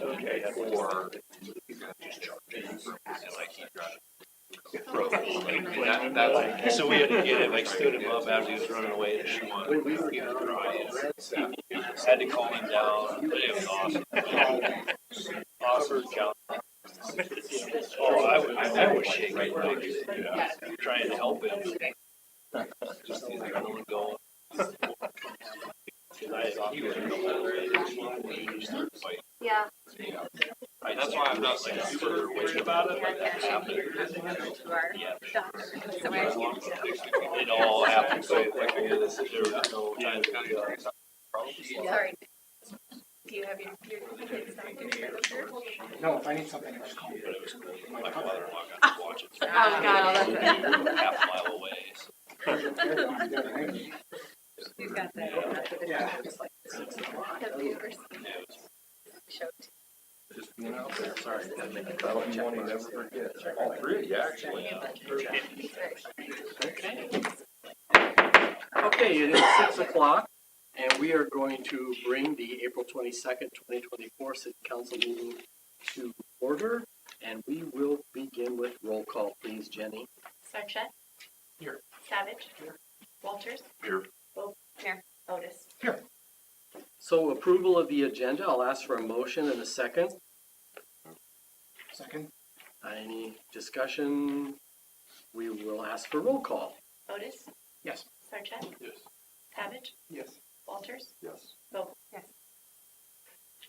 Okay. Or just charge it for like driving. So we had to get him, like stood him up after he was running away to shoot one. He was crying. Had to calm him down, but it was awesome. Awesome encounter. Oh, I was shaking legs, trying to help him. Just the adrenaline going. He was really started fighting. Yeah. That's why I'm not like super worried about it, but that happened. It all happened so quick. There was no time to Sorry. Do you have your kids down? No, if I need something, I'll call you. My father-in-law got to watch it. Oh, God, Half a mile away. You've got that. Yeah. Have you ever seen show? Just being out there. Sorry, gotta make a call. You won't never forget. All three, actually. Okay, it is 6 o'clock, and we are going to bring the April 22nd, 2024 City Council meeting to order, and we will begin with roll call, please, Jenny. Sarchet? Here. Savage? Here. Walters? Here. Vogt? Here. Otis? Here. So approval of the agenda, I'll ask for a motion and a second. Second? Any discussion? We will ask for roll call. Otis? Yes. Sarchet? Yes. Savage? Yes. Walters? Yes. Vogt? Yes.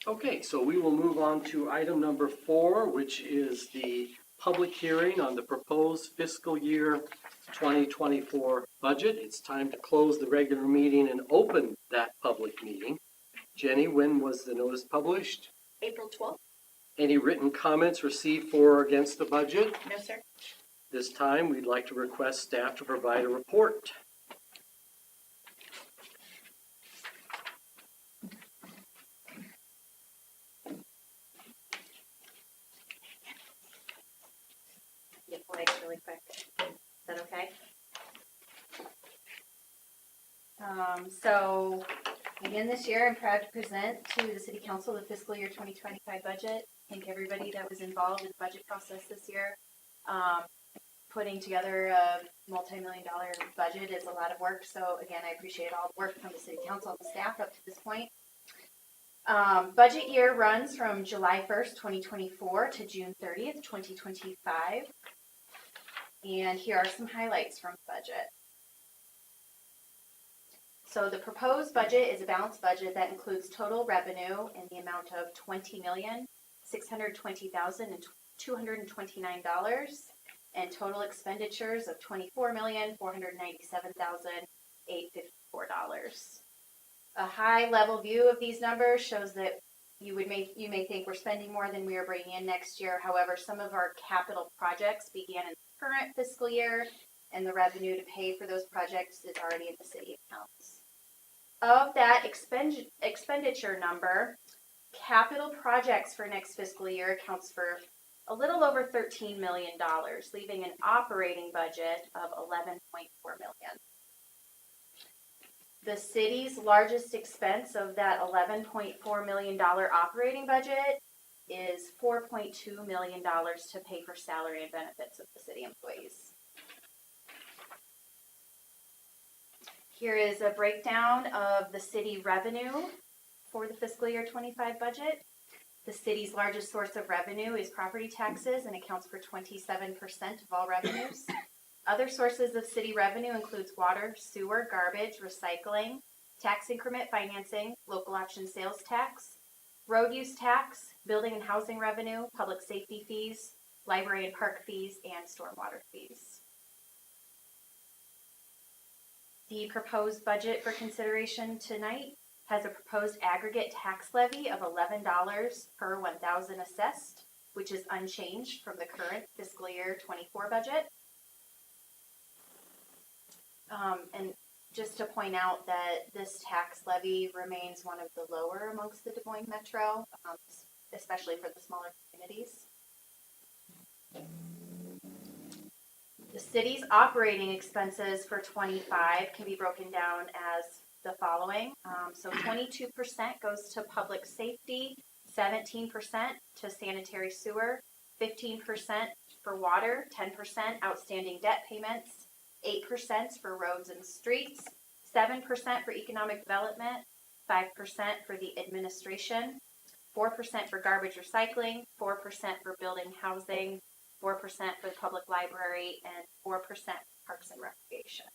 Okay, so we will move on to item number 4, which is the public hearing on the proposed fiscal year 2024 budget. It's time to close the regular meeting and open that public meeting. Jenny, when was the notice published? April 12th? Any written comments received for or against the budget? No, sir. This time, we'd like to request staff to provide a report. Get lights really quick. Is that okay? So again this year, I'm proud to present to the City Council the fiscal year 2025 budget. Thank everybody that was involved in the budget process this year. Putting together a multi-million-dollar budget is a lot of work. So again, I appreciate all the work from the City Council and the staff up to this point. Budget year runs from July 1st, 2024 to June 30th, 2025. And here are some highlights from the budget. So the proposed budget is a balanced budget that includes total revenue in the amount of $20,620,229 and total expenditures of $24,497,854. A high level view of these numbers shows that you may think we're spending more than we are bringing in next year. However, some of our capital projects began in the current fiscal year, and the revenue to pay for those projects is already in the city accounts. Of that expenditure number, capital projects for next fiscal year accounts for a little over $13 million, leaving an operating budget of $11.4 million. The city's largest expense of that $11.4 million operating budget is $4.2 million to pay for salary and benefits of the city employees. Here is a breakdown of the city revenue for the fiscal year 25 budget. The city's largest source of revenue is property taxes and accounts for 27% of all revenues. Other sources of city revenue includes water, sewer, garbage, recycling, tax increment financing, local option sales tax, road use tax, building and housing revenue, public safety fees, library and park fees, and stormwater fees. The proposed budget for consideration tonight has a proposed aggregate tax levy of $11 per 1,000 assessed, which is unchanged from the current fiscal year 24 budget. And just to point out that this tax levy remains one of the lower amongst the Des Moines Metro, especially for the smaller communities. The city's operating expenses for 25 can be broken down as the following. So 22% goes to public safety, 17% to sanitary sewer, 15% for water, 10% outstanding debt payments, 8% for roads and streets, 7% for economic development, 5% for the administration, 4% for garbage recycling, 4% for building housing, 4% for the public library, and 4% for parks and recreation.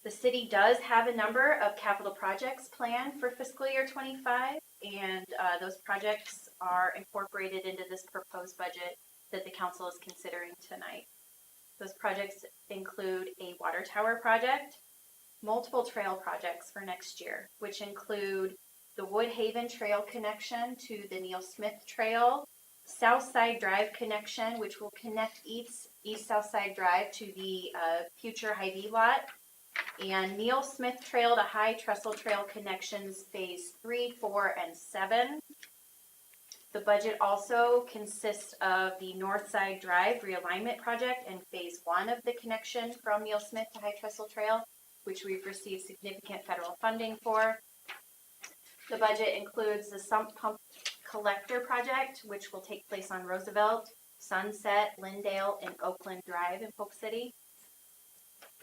The city does have a number of capital projects planned for fiscal year 25, and those projects are incorporated into this proposed budget that the council is considering tonight. Those projects include a water tower project, multiple trail projects for next year, which include the Woodhaven Trail connection to the Neil Smith Trail, Southside Drive connection, which will connect East Southside Drive to the future Hy-Vee lot, and Neil Smith Trail to High Trestle Trail connections phase 3, 4, and 7. The budget also consists of the Northside Drive realignment project and phase 1 of the connection from Neil Smith to High Trestle Trail, which we've received significant federal funding for. The budget includes the sump pump collector project, which will take place on Roosevelt, Sunset, Lindale, and Oakland Drive in Polk City.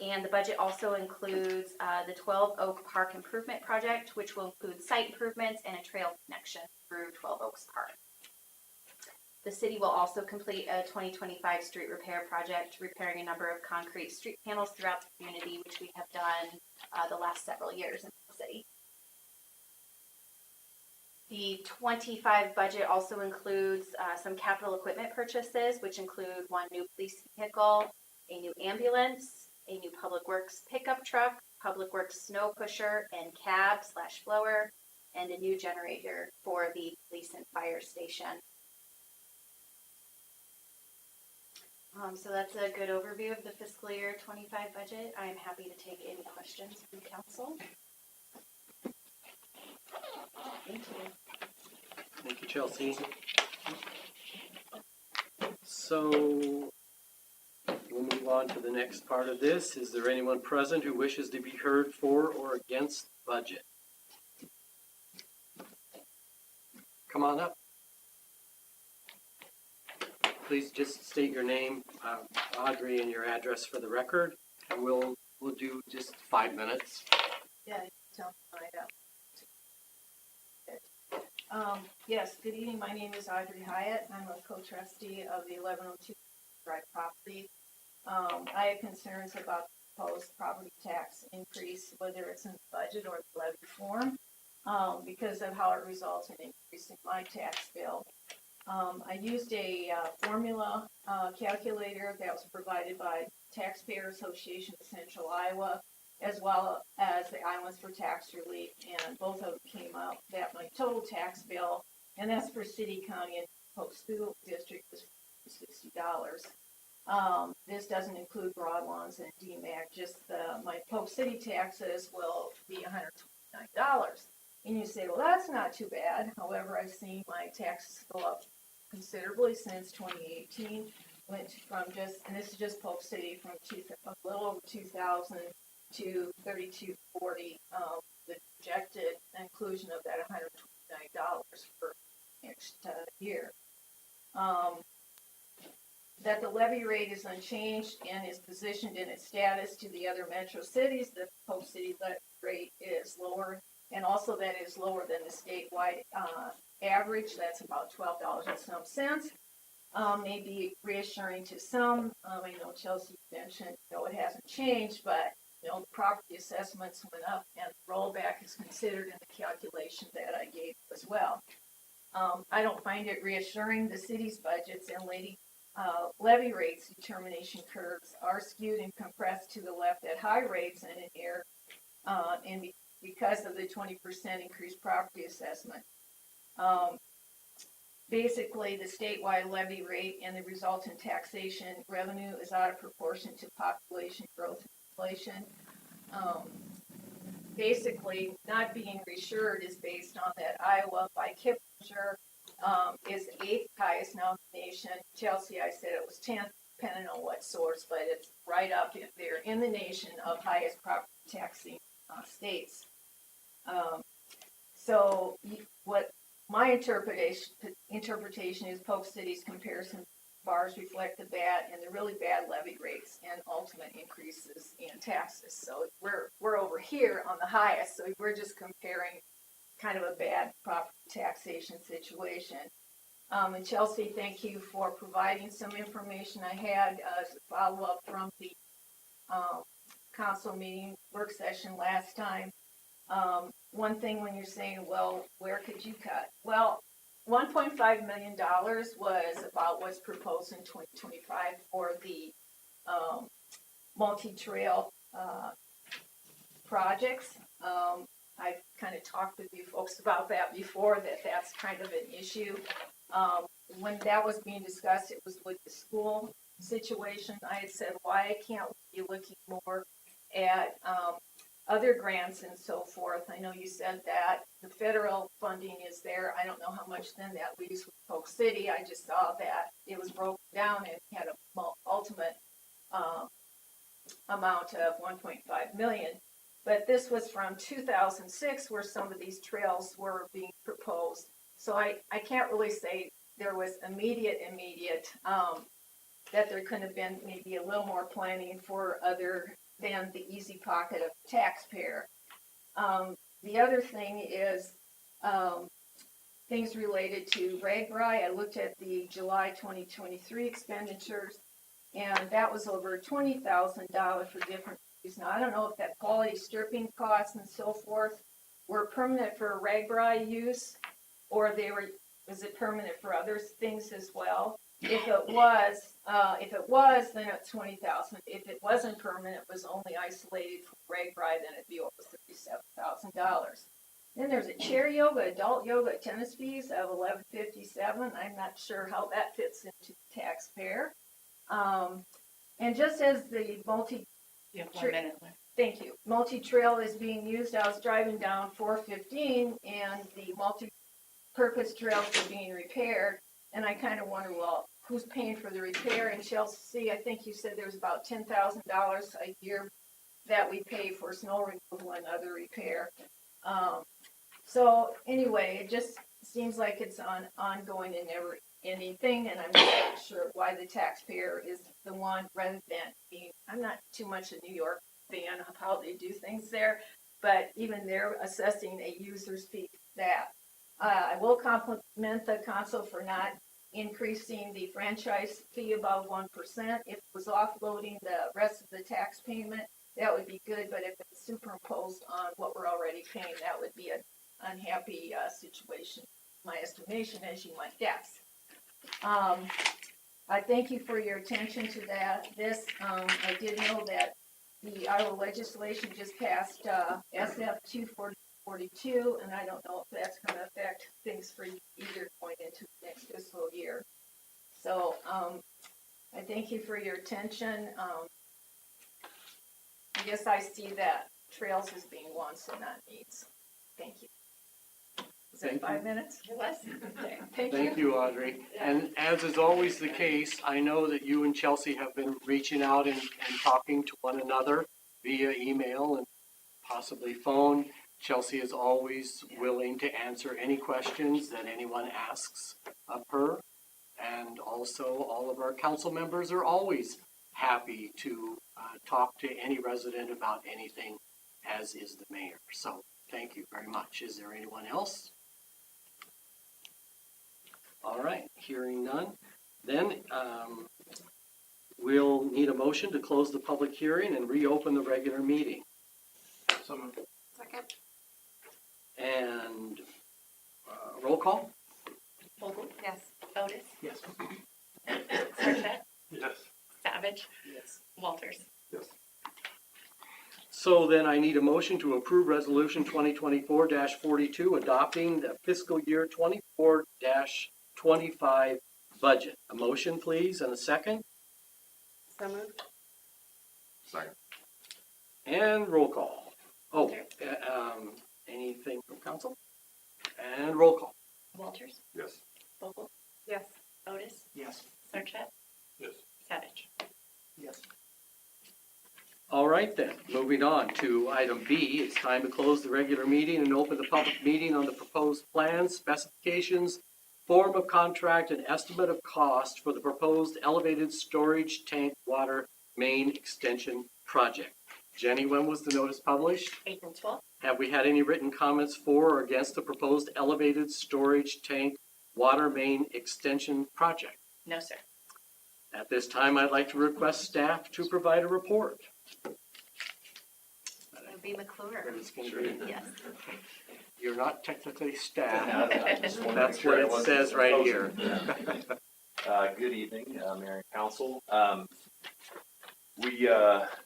And the budget also includes the 12 Oak Park Improvement Project, which will include site improvements and a trail connection through 12 Oaks Park. The city will also complete a 2025 street repair project, repairing a number of concrete street panels throughout the community, which we have done the last several years in the city. The 25 budget also includes some capital equipment purchases, which include one new police vehicle, a new ambulance, a new Public Works pickup truck, Public Works snow pusher and cab/blower, and a new generator for the police and fire station. So that's a good overview of the fiscal year 25 budget. I'm happy to take any questions from council. Thank you. Thank you, Chelsea. So we'll move on to the next part of this. Is there anyone present who wishes to be heard for or against the budget? Come on up. Please just state your name, Audrey, and your address for the record, and we'll do just 5 minutes. Yeah, tell me yes, good evening. My name is Audrey Hyatt. I'm a co-trustee of the 1102 Drive property. I have concerns about the proposed property tax increase, whether it's in the budget or the levy form, because of how it results in increasing my tax bill. I used a formula calculator that was provided by Taxpayer Association of Central Iowa, as well as the Iowans for Tax Relief, and both of them came out that my total tax bill, and that's for city, county, and Polk School District, was $60. This doesn't include Broadlawns and DMAC, just my Polk City taxes will be $129. And you say, well, that's not too bad. However, I've seen my taxes go up considerably since 2018. Went from just, and this is just Polk City, from a little over 2,000 to 3,240. The projected inclusion of that $129 for next year. That the levy rate is unchanged and is positioned in its status to the other metro cities. The Polk City levy rate is lower, and also that is lower than the statewide average. That's about $12 and some cents. May be reassuring to some. I know Chelsea mentioned, it hasn't changed, but the property assessments went up, and rollback is considered in the calculation that I gave as well. I don't find it reassuring. The city's budgets and levy rates determination curves are skewed and compressed to the left at high rates and in here, and because of the 20% increased property assessment. Basically, the statewide levy rate and the resultant taxation revenue is out of proportion to population growth and inflation. Basically, not being reassured is based on that Iowa by Kippinger is the 8th highest now in the nation. Chelsea, I said it was 10th, depending on what source, but it's right up there in the nation of highest property taxing states. So what my interpretation is Polk City's comparison bars reflect the bad and the really bad levy rates and ultimate increases in taxes. So we're over here on the highest, so we're just comparing kind of a bad property taxation situation. And Chelsea, thank you for providing some information. I had a follow-up from the council meeting work session last time. One thing when you're saying, well, where could you cut? Well, $1.5 million was about what's proposed in 2025 for the multi-trail projects. I've kind of talked with you folks about that before, that's kind of an issue. When that was being discussed, it was with the school situation. I had said, why can't we be looking more at other grants and so forth? I know you said that the federal funding is there. I don't know how much then that leaves with Polk City. I just saw that it was broken down and had a ultimate amount of 1.5 million. But this was from 2006 where some of these trails were being proposed. So I can't really say there was immediate, that there could have been maybe a little more planning for other than the easy pocket of the taxpayer. The other thing is things related to RAGBRAI. I looked at the July 2023 expenditures, and that was over $20,000 for different reasons. Now, I don't know if that quality stripping costs and so forth were permanent for RAGBRAI use, or was it permanent for other things as well? If it was, then it's $20,000. If it wasn't permanent, it was only isolated from RAGBRAI, then it'd be over $37,000. Then there's a chair yoga, adult yoga, tennis fees of $11.57. I'm not sure how that fits into the taxpayer. And just as the You have 1 minute left. Thank you. Multi-trail is being used. I was driving down 415 and the multi-purpose trails are being repaired. And I kind of wonder, well, who's paying for the repair? And Chelsea, I think you said there's about $10,000 a year that we pay for snow removal and other repair. So anyway, it just seems like it's ongoing and never anything, and I'm not sure why the taxpayer is the one rather than being. I'm not too much a New York fan of how they do things there, but even they're assessing a user's fee for that. I will compliment the council for not increasing the franchise fee above 1%. If it was offloading the rest of the tax payment, that would be good, but if it's superimposed on what we're already paying, that would be an unhappy situation, my estimation, as you might guess. I thank you for your attention to this. I did know that the Iowa legislation just passed SF 242, and I don't know if that's going to affect things for either going into the next fiscal year. So I thank you for your attention. I guess I see that trails as being wants and not needs. Thank you. Is that 5 minutes? Less. Okay. Thank you. Thank you, Audrey. And as is always the case, I know that you and Chelsea have been reaching out and talking to one another via email and possibly phone. Chelsea is always willing to answer any questions that anyone asks of her. And also all of our council members are always happy to talk to any resident about anything, as is the mayor. So thank you very much. Is there anyone else? All right, hearing none. Then we'll need a motion to close the public hearing and reopen the regular meeting. Someone. Second. And roll call? Vogel? Yes. Otis? Yes. Sarchet? Yes. Savage? Yes. Walters? Yes. So then I need a motion to approve resolution 2024-42, adopting the fiscal year 24-25 budget. A motion, please, and a second. So moved. Second. And roll call. Oh, Walters? anything from council? And roll call. Walters? Yes. Vogel? Yes. Otis? Yes. Sarchet? Yes. Savage? Yes. All right then, moving on to item B, it's time to close the regular meeting and open the public meeting on the proposed plans, specifications, form of contract, and estimate of cost for the proposed elevated storage tank water main extension project. Jenny, when was the notice published? April 12th. Have we had any written comments for or against the proposed elevated storage tank water main extension project? No, sir. At this time, I'd like to request staff to provide a report. It would be McClure. It's gonna be- Yes. You're not technically staff. I just wanted to That's make sure what I it wasn't says right proposing. here. Good evening, Mayor and Council. We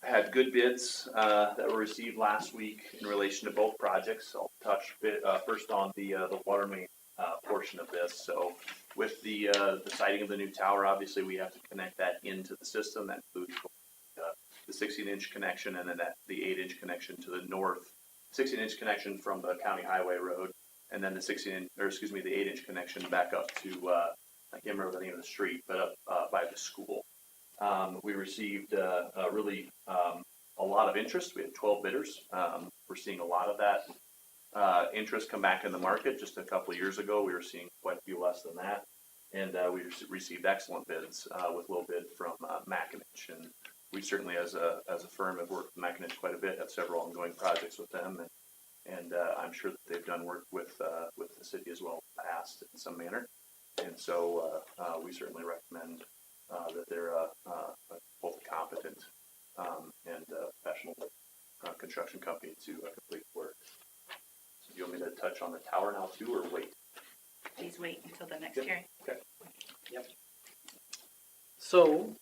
had good bids that were received last week in relation to both projects. I'll touch first on the water main portion of this. So with the siting of the new tower, obviously we have to connect that into the system. That includes the 16-inch connection and then the 8-inch connection to the north, 16-inch connection from the county highway road, and then the 8-inch connection back up to I can't remember the name of the street, but up by the school. We received really a lot of interest. We had 12 bidders. We're seeing a lot of that interest come back in the market. Just a couple of years ago, we were seeing quite a few less than that. And we received excellent bids with low bid from Macinich. And we certainly, as a firm, have worked with Macinich quite a bit, have several ongoing projects with them. And I'm sure that they've done work with the city as well in the past in some manner. And so we certainly recommend that they're both a competent and professional construction company to complete the work. So do you want me to touch on the tower now too, or wait? Please wait until the next Yep. hearing. Okay. Yep. So,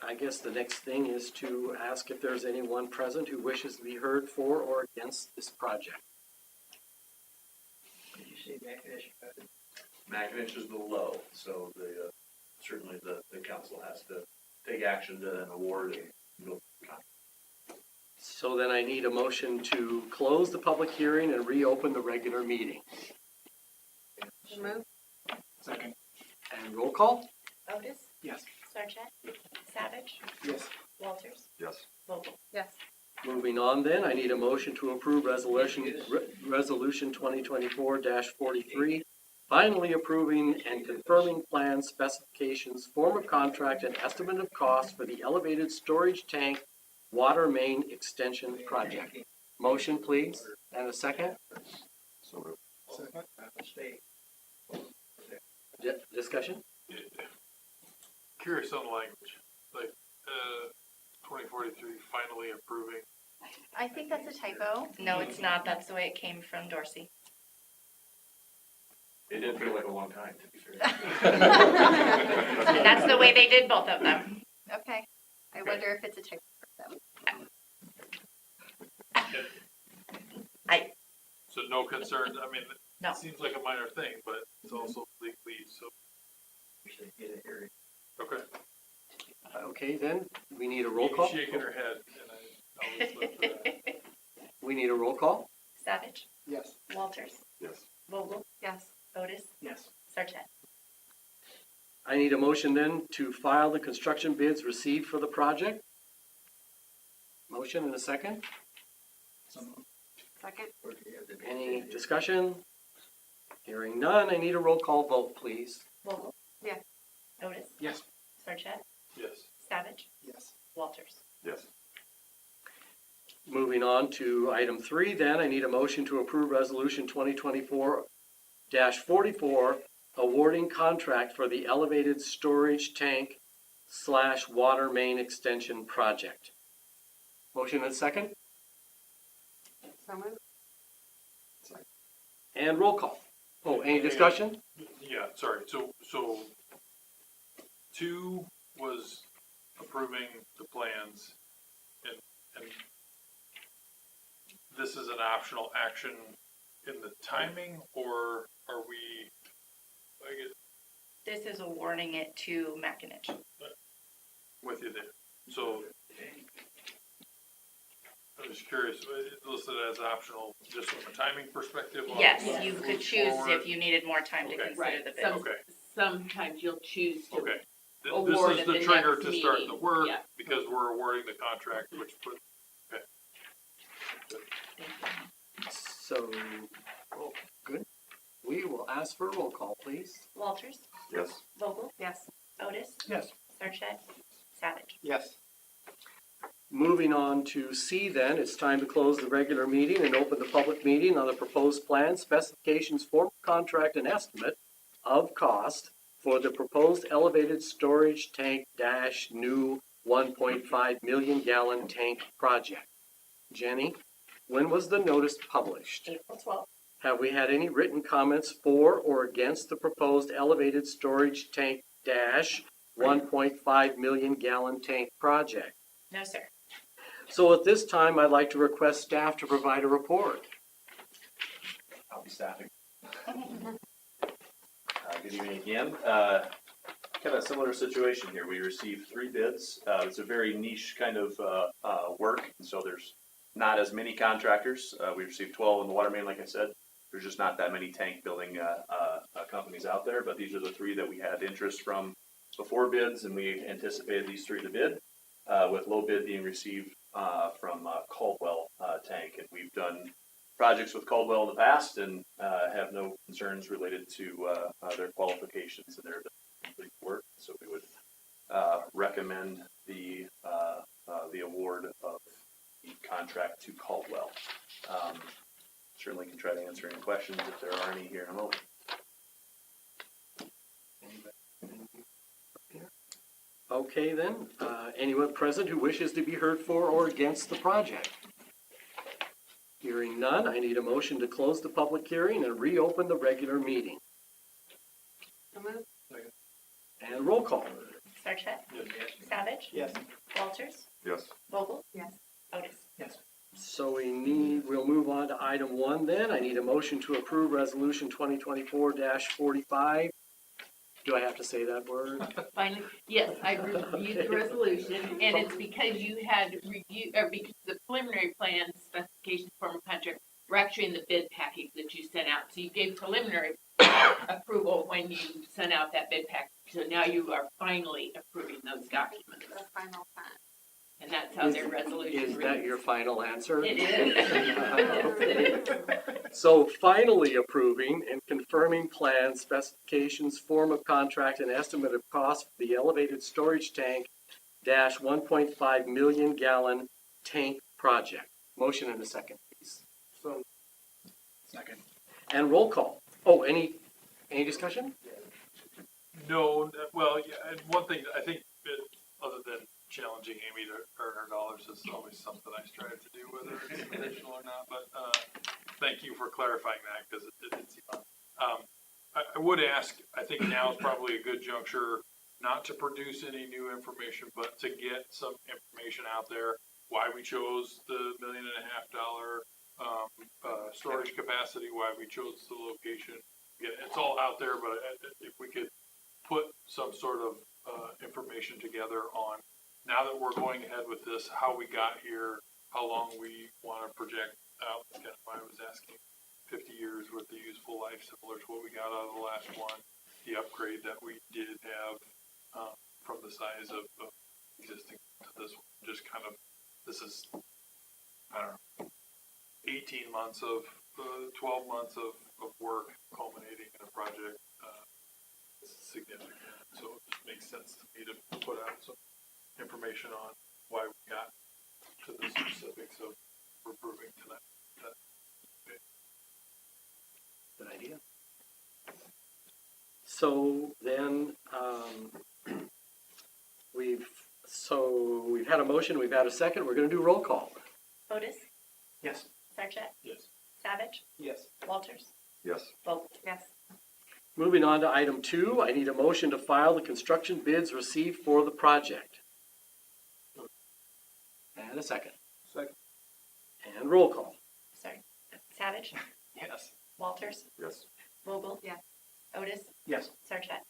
I guess the next thing is to ask if there's anyone present who wishes to be heard for or against this project. Macinich is the low, so certainly the council has to take action to an award and go. So then I need a motion to close the public hearing and reopen the regular meeting. Move. Second. And roll call? Otis. Yes. Sarchet. Savage. Yes. Walters. Yes. Vogel. Yes. Moving on then, I need a motion to approve resolution 2024-43, finally approving and confirming plan specifications, form of contract, and estimate of cost for the elevated storage tank water main extension project. Motion, please, and a second. Second. Discussion? Curious on the language, like, 2043, finally approving. I think that's a typo. No, it's not. That's the way it came from Dorsey. It didn't feel like a long time, to be fair. And that's the way they did both of them. Okay. I wonder if it's a typo for them. So no concerns, I mean, No. it seems like a minor thing, but it's also legally, so. Okay. Okay, then, we need a roll call. Amy's shaking her head, and I always look for that. We need a roll call. Savage. Yes. Walters. Yes. Vogel. Yes. Otis. Yes. Sarchet. I need a motion then to file the construction bids received for the project. Motion and a second. Second. Any discussion? Hearing none, I need a roll call vote, please. Vogel. Yeah. Otis. Yes. Sarchet. Yes. Savage. Yes. Walters. Yes. Moving on to item 3, then, I need a motion to approve resolution 2024-44, awarding contract for the elevated storage tank / water main extension project. Motion and second, So moved. and roll call. Oh, any discussion? Yeah, sorry, so 2 was approving the plans, and this is an optional action in the timing, or are we, I get This is awarding it to Macinich. with you there? So, I'm just curious, it's listed as optional, just from a timing perspective? on Yes, what you moves could choose forward? if you needed more time to Okay. consider Right. the bid. Some- Okay, Sometimes you'll choose to okay. award This at is the trigger next to start the meeting. work, Yeah. because we're awarding the contract, which put, okay. So, oh, good. We will ask for a roll call, please. Walters, Yes. Vogel. Yes. Otis, Yes. Sarchet, Savage. Yes. Moving on to C then, it's time to close the regular meeting and open the public meeting on the proposed plan, specifications, form of contract, and estimate of cost for the proposed elevated storage tank dash new 1.5 million gallon tank project. Jenny, when was the notice published? April 12th. Have we had any written comments for or against the proposed elevated storage tank dash 1.5 million gallon tank project? No, sir. So at this time, I'd like to request staff to provide a report. I'll be staffing. Good evening again. Kind of similar situation here. We received 3 bids. It's a very niche kind of work, and so there's not as many contractors. We received 12 in the water main, like I said. There's just not that many tank building companies out there, but these are the 3 that we had interest from before bids, and we anticipated these 3 to bid, with low bid being received from Caldwell Tank. And we've done projects with Caldwell in the past and have no concerns related to their qualifications and their complete work. So we would recommend the award of the contract to Caldwell. Certainly can try to answer any questions if there are any here in a moment. Okay then, anyone present who wishes to be heard for or against the project? Hearing none, I need a motion to close the public hearing and reopen the regular meeting. So moved. And roll call. Sarchet, Savage, Yes. Walters, Yes. Vogel. Yes. Otis. Yes. So we'll move on to item 1 then. I need a motion to approve resolution 2024-45. Do I have to say that word? Finally, yes, I reviewed the resolution, and it's because you had reviewed, or because the preliminary plan specifications form of contract were actually in the bid package that you sent out. So you gave preliminary approval when you sent out that bid package. So now you are finally approving those documents. The final plan. And that's how their resolution Is reads. that your final answer? It is. Yes, it is. So finally approving and confirming plans, specifications, form of contract, and estimate of cost for the elevated storage tank dash 1.5 million gallon tank project. Motion and a second, please. So. Second. And roll call. Oh, any discussion? No, well, yeah, and one thing, I think, other than challenging Amy to earn her dollars is always something I strive to do, whether it's intentional or not, but, thank you for clarifying that, because it didn't seem on. I would ask, I think now is probably a good juncture not to produce any new information, but to get some information out there, why we chose the $1.5 million storage capacity, why we chose the location. Again, it's all out there, but if we could put some sort of information together on, now that we're going ahead with this, how we got here, how long we want to project out. That's kind of why I was asking 50 years worth of useful life, similar to what we got out of the last one. The upgrade that we did have from the size of existing to this one. Just kind of, this is, I don't know, 18 months of, 12 months of work culminating in a project. Significant. So it just makes sense to me to put out some information on why we got to the specifics of approving tonight. Good idea. So then, we've had a motion, we've had a second, we're gonna do roll call. Otis, Yes. Sarchet, Yes. Savage, Yes. Walters, Yes. Vogel. Yes. Moving on to item 2, I need a motion to file the construction bids received for the project. And a second. Second. And roll call. Sorry. Savage, Yes. Walters, Yes. Vogel. Yes. Otis, Yes. Sarchet.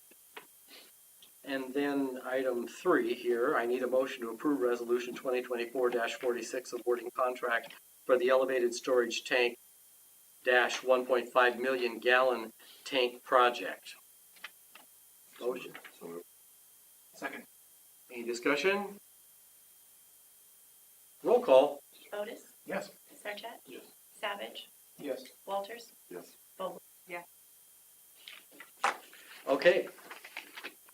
And then item 3 here, I need a motion to approve resolution 2024-46 awarding contract for the elevated storage tank dash 1.5 million gallon tank project. Motion. Second. Any discussion? Roll call. Otis, Yes. Sarchet, Yes. Savage, Yes. Walters, Yes. Vogel. Okay.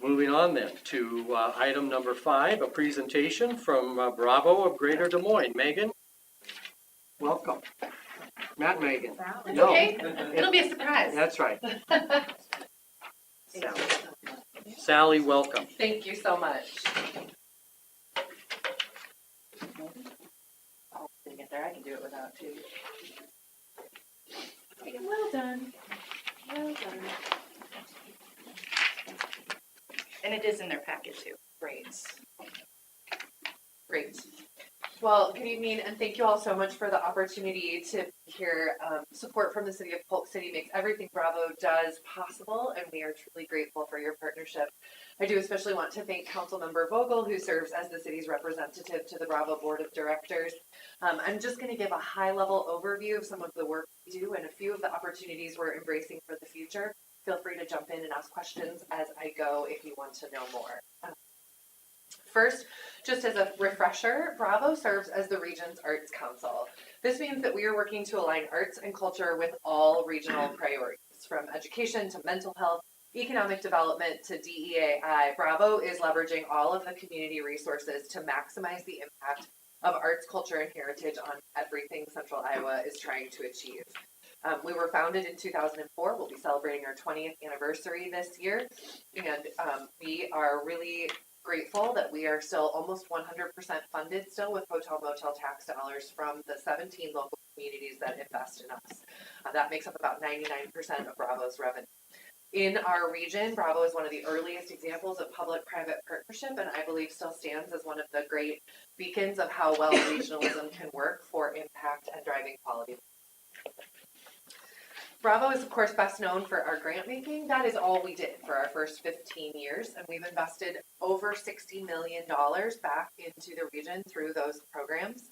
Moving on then to item number 5, a presentation from Bravo of Greater Des Moines. Megan, welcome. Not Megan. It's No. okay. It'll be a surprise. That's right. Sally, welcome. Thank you so much. Oh, didn't get there. I can do it without too. Well done. Well done. And it is in their packet too. Great. Great. Well, good evening, and thank you all so much for the opportunity to hear. Support from the city of Polk City makes everything Bravo does possible, and we are truly grateful for your partnership. I do especially want to thank Councilmember Vogel, who serves as the city's representative to the Bravo Board of Directors. I'm just going to give a high-level overview of some of the work we do and a few of the opportunities we're embracing for the future. Feel free to jump in and ask questions as I go if you want to know more. First, just as a refresher, Bravo serves as the region's Arts Council. This means that we are working to align arts and culture with all regional priorities, from education to mental health, economic development to DEI. Bravo is leveraging all of the community resources to maximize the impact of arts, culture, and heritage on everything Central Iowa is trying to achieve. We were founded in 2004. We'll be celebrating our 20th anniversary this year, and we are really grateful that we are still almost 100% funded still with hotel motel tax dollars from the 17 local communities that invest in us. That makes up about 99% of Bravo's revenue. In our region, Bravo is one of the earliest examples of public-private partnership, and I believe still stands as one of the great beacons of how well regionalism can work for impact and driving quality. Bravo is, of course, best known for our grant making. That is all we did for our first 15 years, and we've invested over $60 million back into the region through those programs.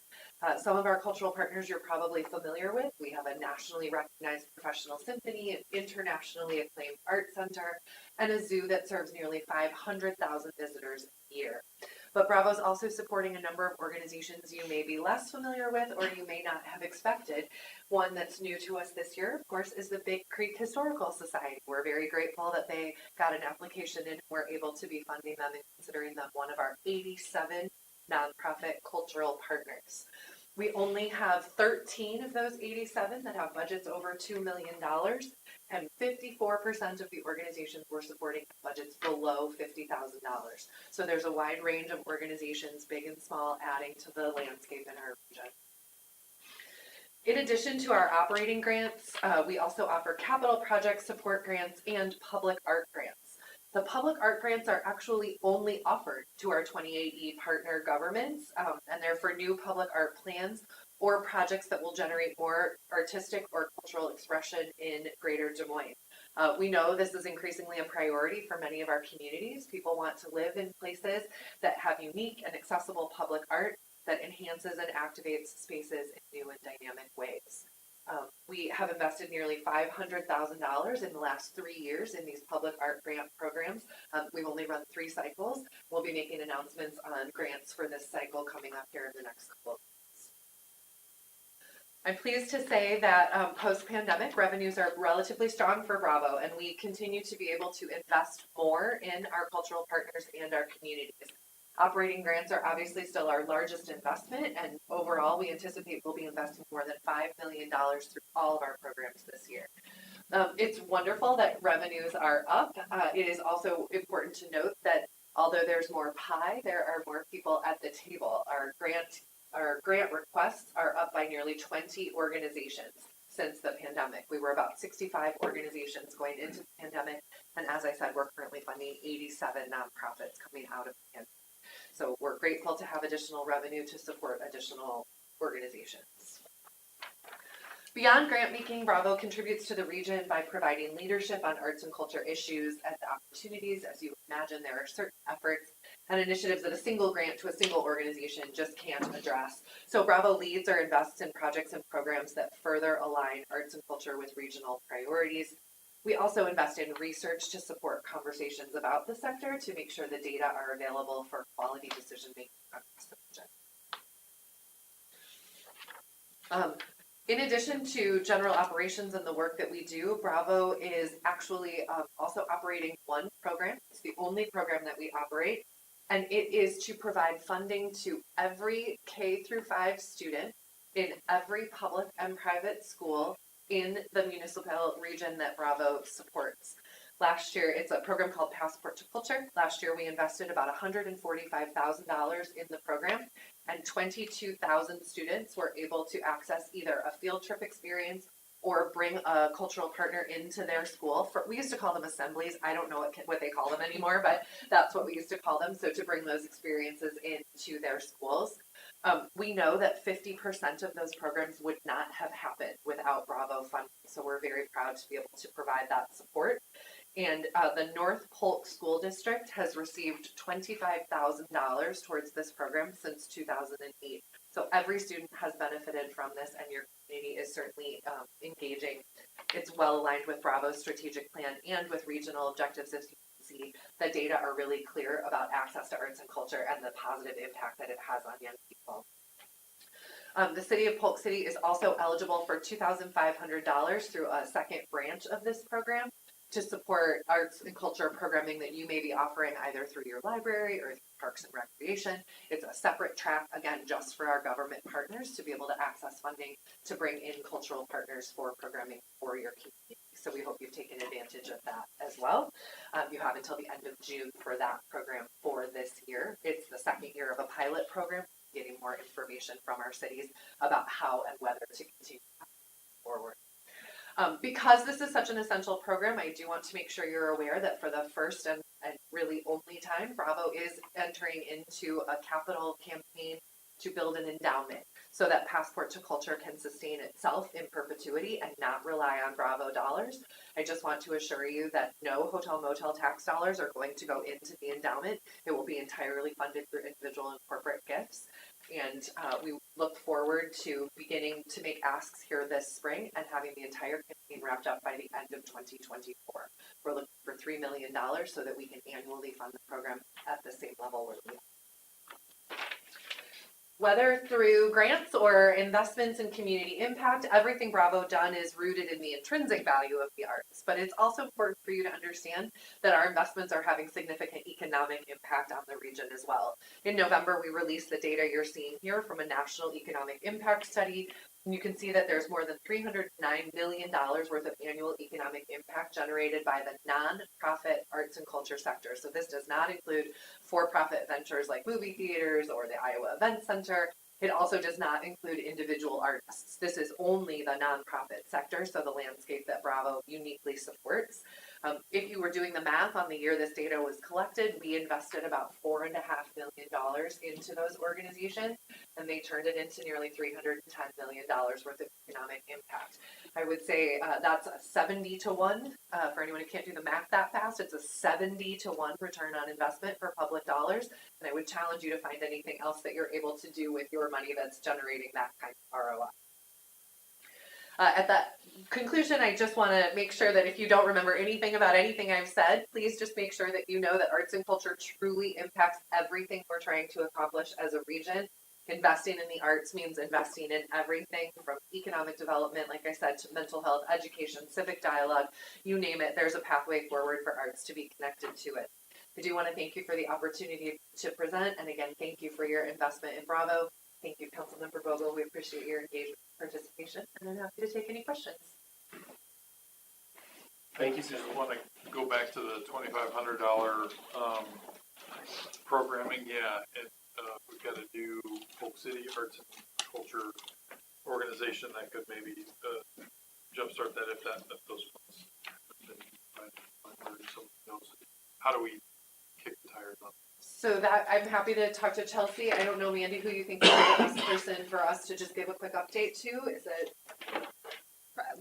Some of our cultural partners you're probably familiar with. We have a nationally recognized professional symphony, an internationally acclaimed art center, and a zoo that serves nearly 500,000 visitors a year. But Bravo is also supporting a number of organizations you may be less familiar with or you may not have expected. One that's new to us this year, of course, is the Big Creek Historical Society. We're very grateful that they got an application in and we're able to be funding them and considering them one of our 87 nonprofit cultural partners. We only have 13 of those 87 that have budgets over $2 million, and 54% of the organizations we're supporting have budgets below $50,000. So there's a wide range of organizations, big and small, adding to the landscape in our region. In addition to our operating grants, we also offer capital project support grants and public art grants. The public art grants are actually only offered to our 28E partner governments, and they're for new public art plans or projects that will generate more artistic or cultural expression in Greater Des Moines. We know this is increasingly a priority for many of our communities. People want to live in places that have unique and accessible public art that enhances and activates spaces in new and dynamic ways. We have invested nearly $500,000 in the last 3 years in these public art grant programs. We've only run 3 cycles. We'll be making announcements on grants for this cycle coming up here in the next couple of months. I'm pleased to say that post-pandemic revenues are relatively strong for Bravo, and we continue to be able to invest more in our cultural partners and our communities. Operating grants are obviously still our largest investment, and overall we anticipate we'll be investing more than $5 million through all of our programs this year. It's wonderful that revenues are up. It is also important to note that although there's more pie, there are more people at the table. Our grant requests are up by nearly 20 organizations since the pandemic. We were about 65 organizations going into the pandemic, and as I said, we're currently funding 87 nonprofits coming out of the pandemic. So we're grateful to have additional revenue to support additional organizations. Beyond grant making, Bravo contributes to the region by providing leadership on arts and culture issues and opportunities. As you imagine, there are certain efforts and initiatives that a single grant to a single organization just can't address. So Bravo leads or invests in projects and programs that further align arts and culture with regional priorities. We also invest in research to support conversations about the sector to make sure the data are available for quality decision making across the region. In addition to general operations and the work that we do, Bravo is actually also operating one program. It's the only program that we operate, and it is to provide funding to every K through 5 student in every public and private school in the municipal region that Bravo supports. Last year, it's a program called Passport to Culture. Last year, we invested about $145,000 in the program, and 22,000 students were able to access either a field trip experience or bring a cultural partner into their school. We used to call them assemblies. I don't know what they call them anymore, but that's what we used to call them. So to bring those experiences into their schools. We know that 50% of those programs would not have happened without Bravo funding. So we're very proud to be able to provide that support. And the North Polk School District has received $25,000 towards this program since 2008. So every student has benefited from this, and your community is certainly engaging. It's well aligned with Bravo's strategic plan and with regional objectives. As you can see, the data are really clear about access to arts and culture and the positive impact that it has on young people. The city of Polk City is also eligible for $2,500 through a second branch of this program to support arts and culture programming that you may be offering either through your library or through Parks and Recreation. It's a separate track, again, just for our government partners to be able to access funding to bring in cultural partners for programming for your community. So we hope you've taken advantage of that as well. You have until the end of June for that program for this year. It's the second year of a pilot program, getting more information from our cities about how and whether to continue forward. Because this is such an essential program, I do want to make sure you're aware that for the first and really only time, Bravo is entering into a capital campaign to build an endowment so that Passport to Culture can sustain itself in perpetuity and not rely on Bravo dollars. I just want to assure you that no hotel motel tax dollars are going to go into the endowment. It will be entirely funded through individual and corporate gifts. And we look forward to beginning to make asks here this spring and having the entire campaign wrapped up by the end of 2024. We're looking for $3 million so that we can annually fund the program at the same level where we are. Whether through grants or investments in community impact, everything Bravo done is rooted in the intrinsic value of the arts. But it's also important for you to understand that our investments are having significant economic impact on the region as well. In November, we released the data you're seeing here from a national economic impact study. And you can see that there's more than $309 million worth of annual economic impact generated by the nonprofit arts and culture sector. So this does not include for-profit ventures like movie theaters or the Iowa Event Center. It also does not include individual artists. This is only the nonprofit sector, so the landscape that Bravo uniquely supports. If you were doing the math on the year this data was collected, we invested about $4.5 million into those organizations, and they turned it into nearly $310 million worth of economic impact. I would say that's a 70 to 1. For anyone who can't do the math that fast, it's a 70 to 1 return on investment for public dollars. And I would challenge you to find anything else that you're able to do with your money that's generating that kind of ROI. At that conclusion, I just want to make sure that if you don't remember anything about anything I've said, please just make sure that you know that arts and culture truly impacts everything we're trying to accomplish as a region. Investing in the arts means investing in everything from economic development, like I said, to mental health, education, civic dialogue, you name it. There's a pathway forward for arts to be connected to it. I do want to thank you for the opportunity to present. And again, thank you for your investment in Bravo. Thank you, Councilmember Vogel. We appreciate your engagement and participation. And I'm happy to take any questions. Thank you. Just want to go back to the $2,500 programming. Yeah, and we've got a new Polk City Arts and Culture organization that could maybe jumpstart that if those funds have been how do we kick the tires on? So that I'm happy to talk to Chelsea. I don't know, Mandy, who you think is the best person for us to just give a quick update to. Is it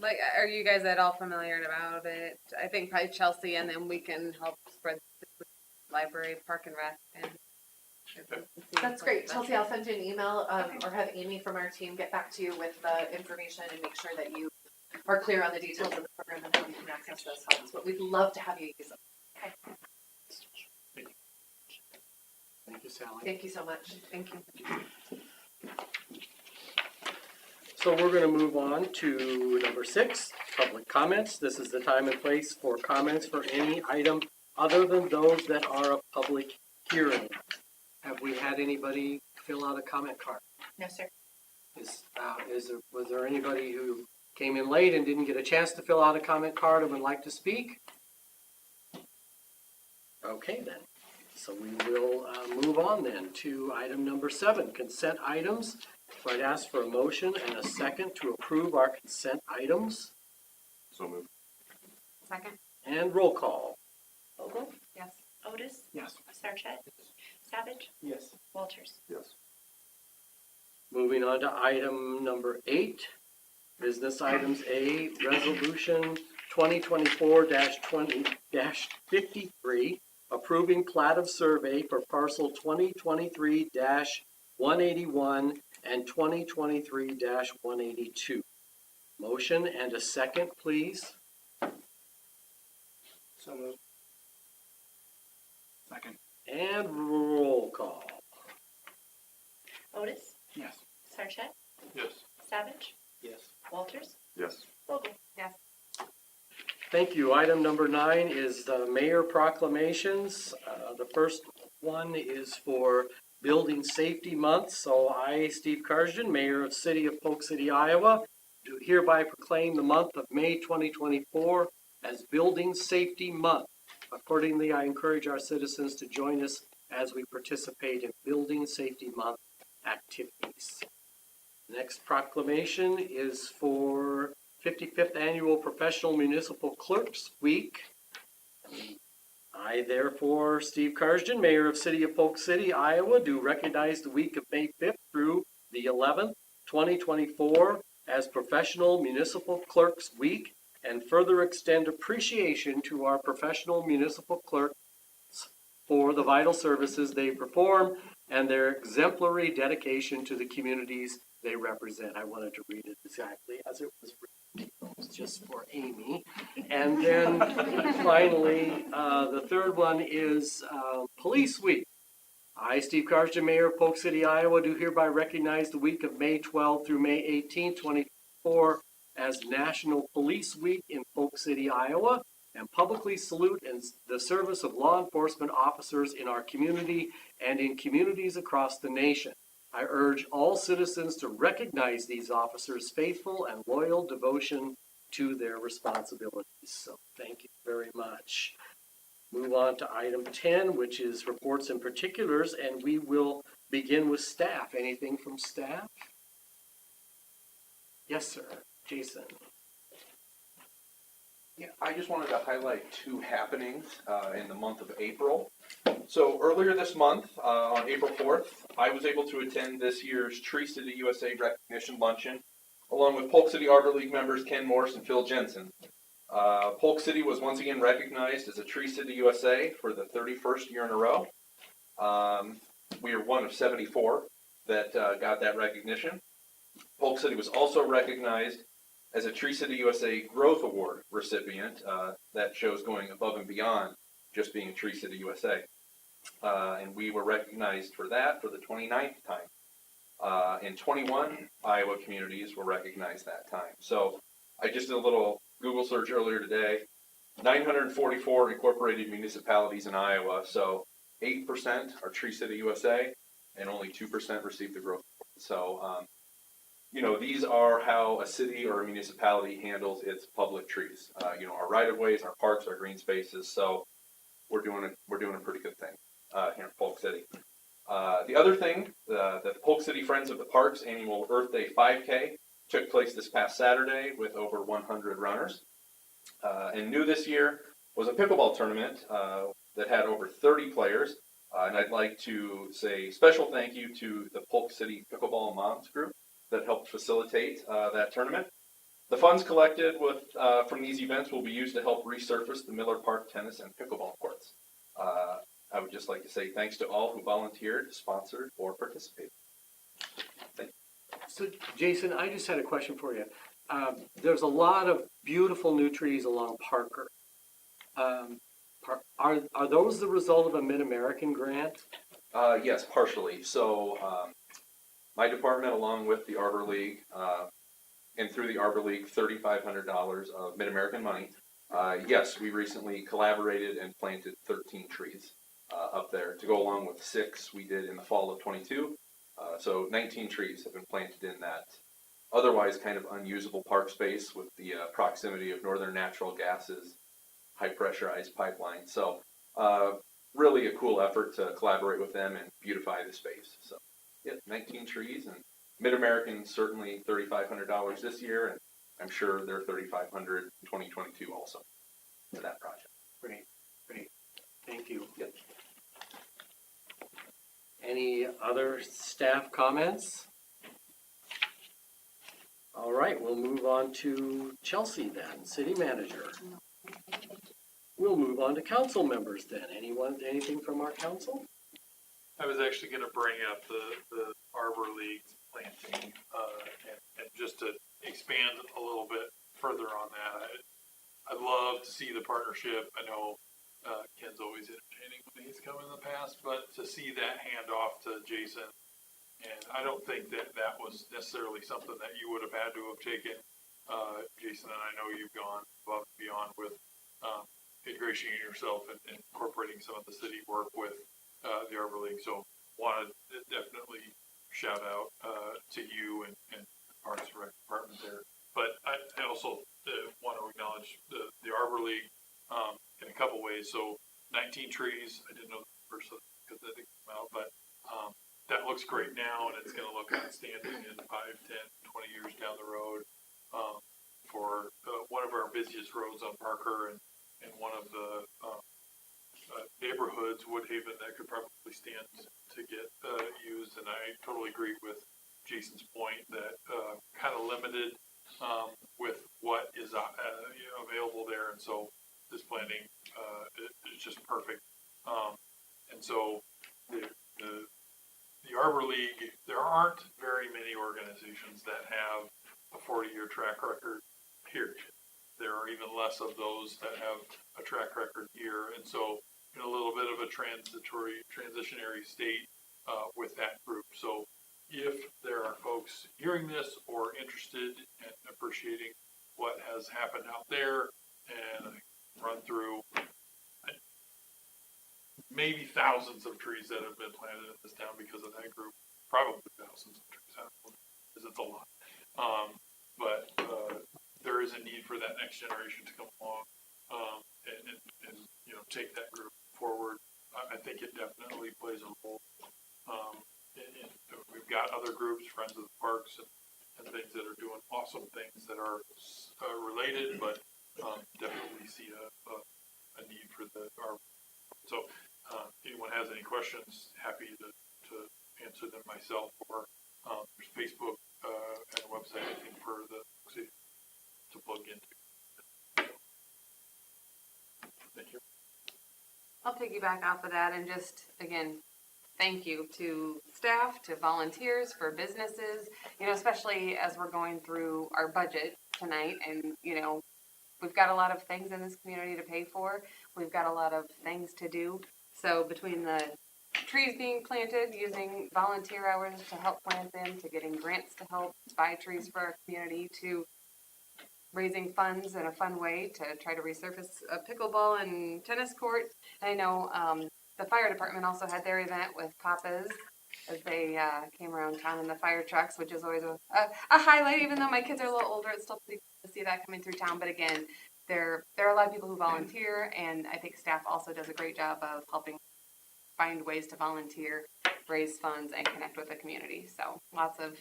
like, are you guys at all familiar about it? I think probably Chelsea, and then we can help spread the library, Park and Rec, and that's great. Chelsea, I'll send you an email or have Amy from our team get back to you with the information and make sure that you are clear on the details of the program and how you can access those funds. But we'd love to have you use them. Okay. Thank you, Sally. Thank you so much. thank you. So we're going to move on to number 6, public comments. This is the time and place for comments for any item other than those that are a public hearing. Have we had anybody fill out a comment card? No, sir. Was there anybody who came in late and didn't get a chance to fill out a comment card and would like to speak? Okay then. So we will move on then to item number 7, consent items. So I'd ask for a motion and a second to approve our consent items. So moved. Second. And roll call. Vogel? Yes. Otis? Yes. Sarchet? Savage? Yes. Walters? Yes. Moving on to item number 8, business items A, resolution 2024-20-53, approving plat of survey for parcel 2023-181 and 2023-182. Motion and a second, please. So moved. Second. And roll call. Otis? Yes. Sarchet? Yes. Savage? Yes. Walters? Yes. Vogel? Yes. Thank you. Item number 9 is the mayor proclamations. The first one is for Building Safety Month. So I, Steve Karsden, Mayor of City of Polk City, Iowa, do hereby proclaim the month of May 2024 as Building Safety Month. Accordingly, I encourage our citizens to join us as we participate in Building Safety Month activities. Next proclamation is for 55th Annual Professional Municipal Clerks Week. I, therefore, Steve Karsden, Mayor of City of Polk City, Iowa, do recognize the week of May 5th through the 11th, 2024 as Professional Municipal Clerks Week, and further extend appreciation to our professional municipal clerks for the vital services they perform and their exemplary dedication to the communities they represent. I wanted to read it exactly as it was written, just for Amy. And then finally, the third one is Police Week. I, Steve Karsden, Mayor of Polk City, Iowa, do hereby recognize the week of May 12th through May 18th, 2024 as National Police Week in Polk City, Iowa, and publicly salute the service of law enforcement officers in our community and in communities across the nation. I urge all citizens to recognize these officers' faithful and loyal devotion to their responsibilities. So thank you very much. Move on to item 10, which is reports and particulars, and we will begin with staff. Anything from staff? Yes, sir. Jason. Yeah, I just wanted to highlight 2 happenings in the month of April. So earlier this month, on April 4th, I was able to attend this year's Tree City USA Recognition Luncheon, along with Polk City Arbor League members Ken Morse and Phil Jensen. Polk City was once again recognized as a Tree City USA for the 31st year in a row. We are one of 74 that got that recognition. Polk City was also recognized as a Tree City USA Growth Award recipient. That shows going above and beyond just being a Tree City USA. And we were recognized for that for the 29th time. In 21 Iowa communities were recognized that time. So I just did a little Google search earlier today. 944 incorporated municipalities in Iowa. So 8% are Tree City USA and only 2% receive the Growth Award. So, these are how a city or a municipality handles its public trees. Our right-of-ways, our parks, our green spaces. So we're doing a pretty good thing here in Polk City. The other thing, the Polk City Friends of the Parks annual Earth Day 5K took place this past Saturday with over 100 runners. And new this year was a pickleball tournament that had over 30 players. And I'd like to say special thank you to the Polk City Pickleball Moms group that helped facilitate that tournament. The funds collected from these events will be used to help resurface the Miller Park tennis and pickleball courts. I would just like to say thanks to all who volunteered, sponsored, or participated. Thank you. So, Jason, I just had a question for you. There's a lot of beautiful new trees along Parker. Are those the result of a Mid-American grant? Yes, partially. So my department, along with the Arbor League, and through the Arbor League, $3,500 of Mid-American money. Yes, we recently collaborated and planted 13 trees up there to go along with 6 we did in the fall of 22. So 19 trees have been planted in that otherwise kind of unusable park space with the proximity of northern natural gases, high pressurized pipeline. So really a cool effort to collaborate with them and beautify the space. So yeah, 19 trees, and Mid-American certainly $3,500 this year, and I'm sure they're $3,500 in 2022 also for that project. Great, great. Thank you. Yep. Any other staff comments? All right, we'll move on to Chelsea then, city manager. We'll move on to council members then. Anything from our council? I was actually gonna bring up the Arbor League planting, and just to expand a little bit further on that, I'd love to see the partnership. I know, Ken's always entertaining when he's come in the past, but to see that handoff to Jason, and I don't think that was necessarily something that you would have had to have taken. Jason, and I know you've gone above and beyond with, ingratiating yourself and incorporating some of the city work with the Arbor League. So wanted to definitely shout out to you and Parks and Rec department there. But I also want to acknowledge the Arbor League in a couple ways. So 19 trees, I didn't know the first because that didn't come out, but that looks great now, and it's going to look outstanding in 5, 10, 20 years down the road for one of our busiest roads on Parker and one of the neighborhoods, Woodhaven, that could probably stand to get used. And I totally agree with Jason's point that kind of limited with what is available there, and so this planning is just perfect. And so the Arbor League, there aren't very many organizations that have a 40-year track record, period. There are even less of those that have a track record here, and so in a little bit of a transitionary state with that group. So if there are folks hearing this or interested and appreciating what has happened out there, and run through maybe thousands of trees that have been planted in this town because of that group, probably thousands of trees, I don't know, because it's a lot. But there is a need for that next generation to come along and take that group forward. I think it definitely plays a role. And we've got other groups, Friends of the Parks, and things that are doing awesome things that are related, but definitely see a need for our. So, anyone has any questions, happy to answer them myself, or there's Facebook and a website, I think, for the city to plug into. Thank you. I'll piggyback off of that and just, again, thank you to staff, to volunteers, for businesses, especially as we're going through our budget tonight. And, we've got a lot of things in this community to pay for. We've got a lot of things to do. So between the trees being planted, using volunteer hours to help plant them, to getting grants to help buy trees for our community, to raising funds in a fun way to try to resurface a pickleball and tennis court. And I know the fire department also had their event with Papa's as they came around town in the fire trucks, which is always a highlight. Even though my kids are a little older, it's still pretty cool to see that coming through town. But again, there are a lot of people who volunteer, and I think staff also does a great job of helping find ways to volunteer, raise funds, and connect with the community. So lots of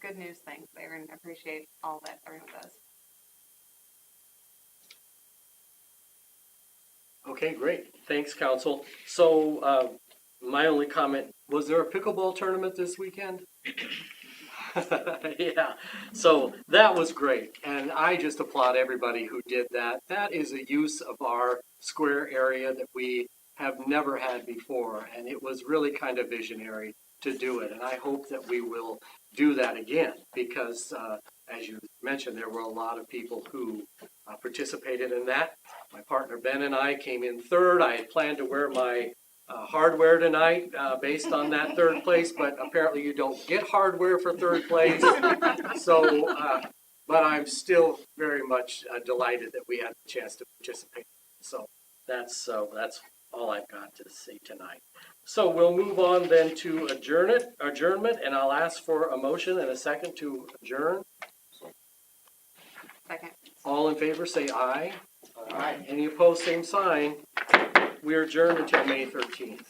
good news things there, and appreciate all that everyone does. Okay, great. Thanks, council. So my only comment, was there a pickleball tournament this weekend? Yeah, so that was great. And I just applaud everybody who did that. That is a use of our square area that we have never had before. And it was really kind of visionary to do it. And I hope that we will do that again because, as you mentioned, there were a lot of people who participated in that. My partner Ben and I came in third. I had planned to wear my hardware tonight based on that third place, but apparently you don't get hardware for third place. So but I'm still very much delighted that we had the chance to participate. So that's all I've got to say tonight. So we'll move on then to adjournment, and I'll ask for a motion and a second to adjourn. Second. All in favor, say aye. Aye. Any opposed, same sign. We are adjourned until May 13th.